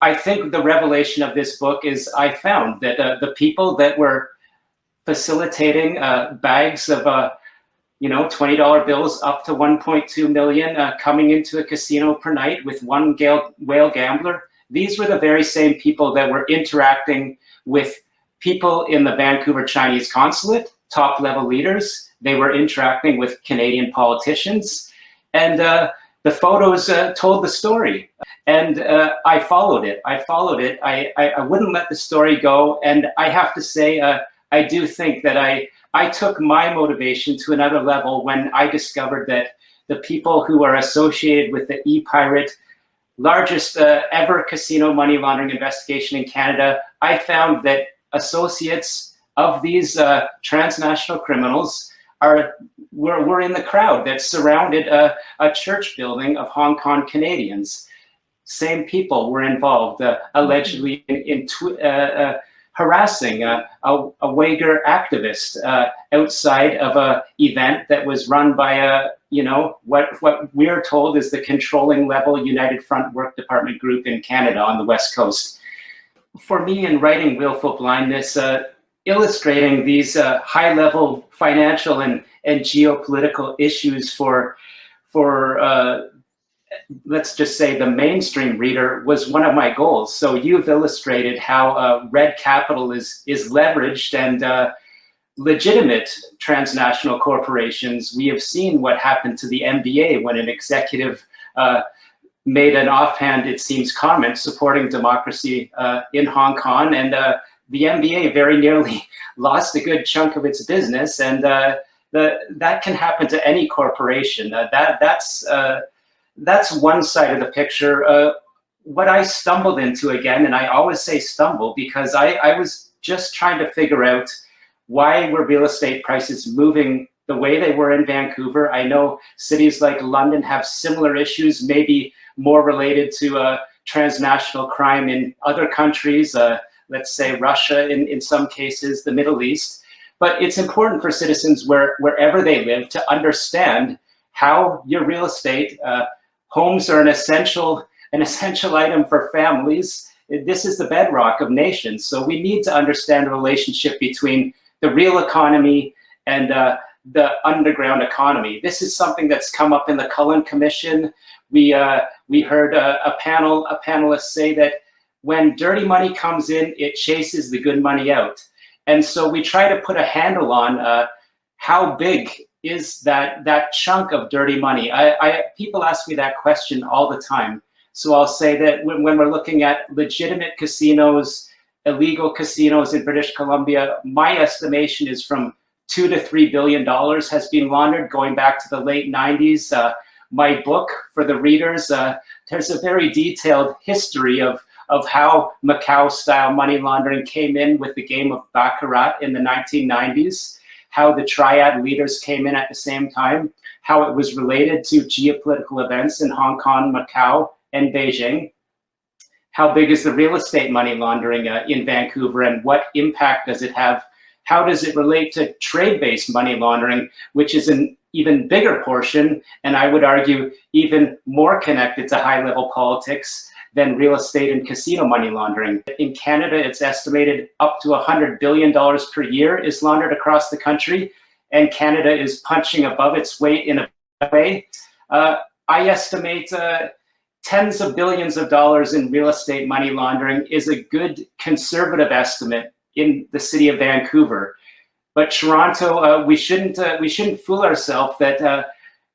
I think the revelation of this book is I found that the people that were facilitating bags of $20 bills up to 1.2 million coming into a casino per night with one whale gambler, these were the very same people that were interacting with people in the Vancouver Chinese consulate, top level leaders. They were interacting with Canadian politicians, and the photos told the story. And I followed it. I wouldn't let the story go. And I have to say, I do think that I took my motivation to another level when I discovered that the people who are associated with the ePirate, largest ever casino money laundering investigation in Canada, I found that associates of these transnational criminals were in the crowd that surrounded a church building of Hong Kong Canadians. Same people were involved, allegedly in harassing a Uyghur activist outside of an event that was run by what we're told is the controlling level United Front Work Department group in Canada on the West Coast. For me, in writing Wilful Blindness, illustrating these high-level financial and geopolitical issues for let's just say the mainstream reader was one of my goals. So you've illustrated how red capital is leveraged and legitimate transnational corporations. We have seen what happened to the NBA when an executive made an offhand, it seems, comment supporting democracy in Hong Kong, and the NBA very nearly lost a good chunk of its business, and that can happen to any corporation. That's one side of the picture. What I stumbled into again, and I always say stumble because I was just trying to figure out why were real estate prices moving the way they were in Vancouver. I know cities like London have similar issues, maybe more related to transnational crime in other countries, let's say Russia in some cases, the Middle East. But it's important for citizens wherever they live to understand how your real estate, homes are an essential item for families. This is the bedrock of nations. So we need to understand the relationship between the real economy and the underground economy. This is something that's come up in the Cullen Commission. We heard a panelist say that when dirty money comes in, it chases the good money out. And so we try to put a handle on how big is that chunk of dirty money. People ask me that question all the time. So I'll say that when we're looking at legitimate casinos, illegal casinos in British Columbia, my estimation is from $2 to $3 billion has been laundered going back to the late 90s. My book, for the readers, there's a very detailed history of how Macau-style money laundering came in with the game of Baccarat in the 1990s, how the triad leaders came in at the same time, how it was related to geopolitical events in Hong Kong, Macau, and Beijing. How big is the real estate money laundering in Vancouver, and what impact does it have? How does it relate to trade-based money laundering, which is an even bigger portion, and I would argue even more connected to high-level politics than real estate and casino money laundering. In Canada, it's estimated up to $100 billion per year is laundered across the country, and Canada is punching above its weight in a way. I estimate tens of billions of dollars in real estate money laundering is a good conservative estimate in the city of Vancouver. But Toronto, we shouldn't fool ourselves that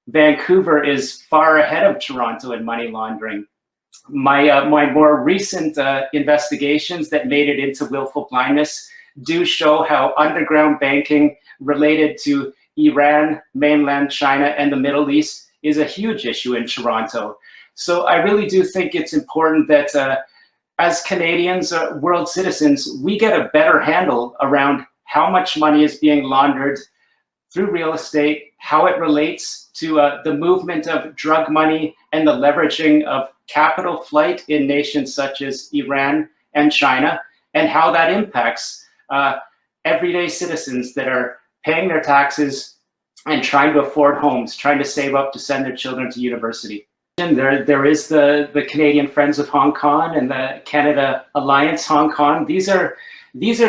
Vancouver is far ahead of Toronto in money laundering. My more recent investigations that made it into Wilful Blindness do show how underground banking related to Iran, mainland China, and the Middle East is a huge issue in Toronto. So I really do think it's important that as Canadians, world citizens, we get a better handle around how much money is being laundered through real estate, how it relates to the movement of drug money and the leveraging of capital flight in nations such as Iran and China, and how that impacts everyday citizens that are paying their taxes and trying to afford homes, trying to save up to send their children to university. There is the Canadian Friends of Hong Kong and the Canada Alliance Hong Kong. These are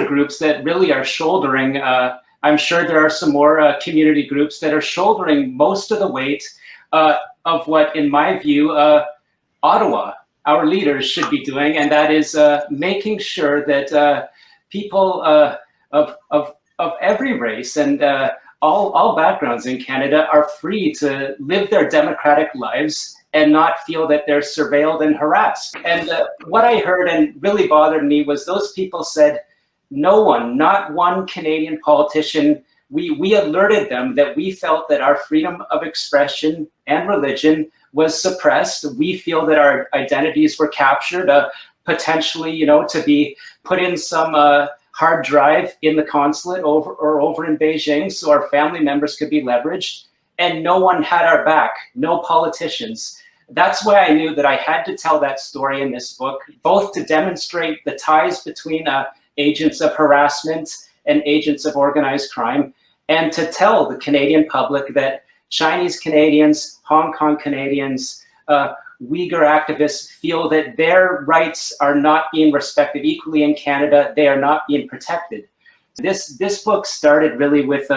groups that really are shouldering, I'm sure there are some more community groups that are shouldering most of the weight of what, in my view, Ottawa, our leaders, should be doing, and that is making sure that people of every race and all backgrounds in Canada are free to live their democratic lives and not feel that they're surveilled and harassed. And what I heard and really bothered me was those people said, no one, not one Canadian politician, we alerted them that we felt that our freedom of expression and religion was suppressed. We feel that our identities were captured, potentially, you know, to be put in some hard drive in the consulate over in Beijing so our family members could be leveraged, and no one had our back, no politicians. That's why I knew that I had to tell that story in this book, both to demonstrate the ties between agents of harassment and agents of organized crime, and to tell the Canadian public that Chinese Canadians, Hong Kong Canadians, Uyghur activists feel that their rights are not being respected equally in Canada. They are not being protected. This book started really with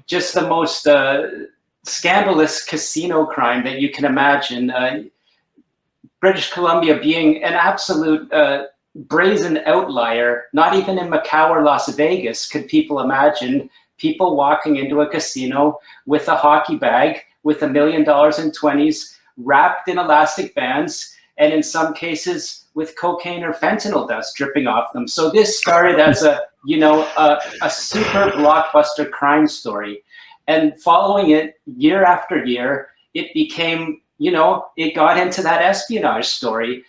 just the most scandalous casino crime that you can imagine. British Columbia being an absolute brazen outlier. Not even in Macau or Las Vegas could people imagine people walking into a casino with a hockey bag with $1 million in 20s, wrapped in elastic bands, and in some cases with cocaine or fentanyl dust dripping off them. So this started as a super blockbuster crime story. And following it year after year, it became, you know, it got into that espionage story.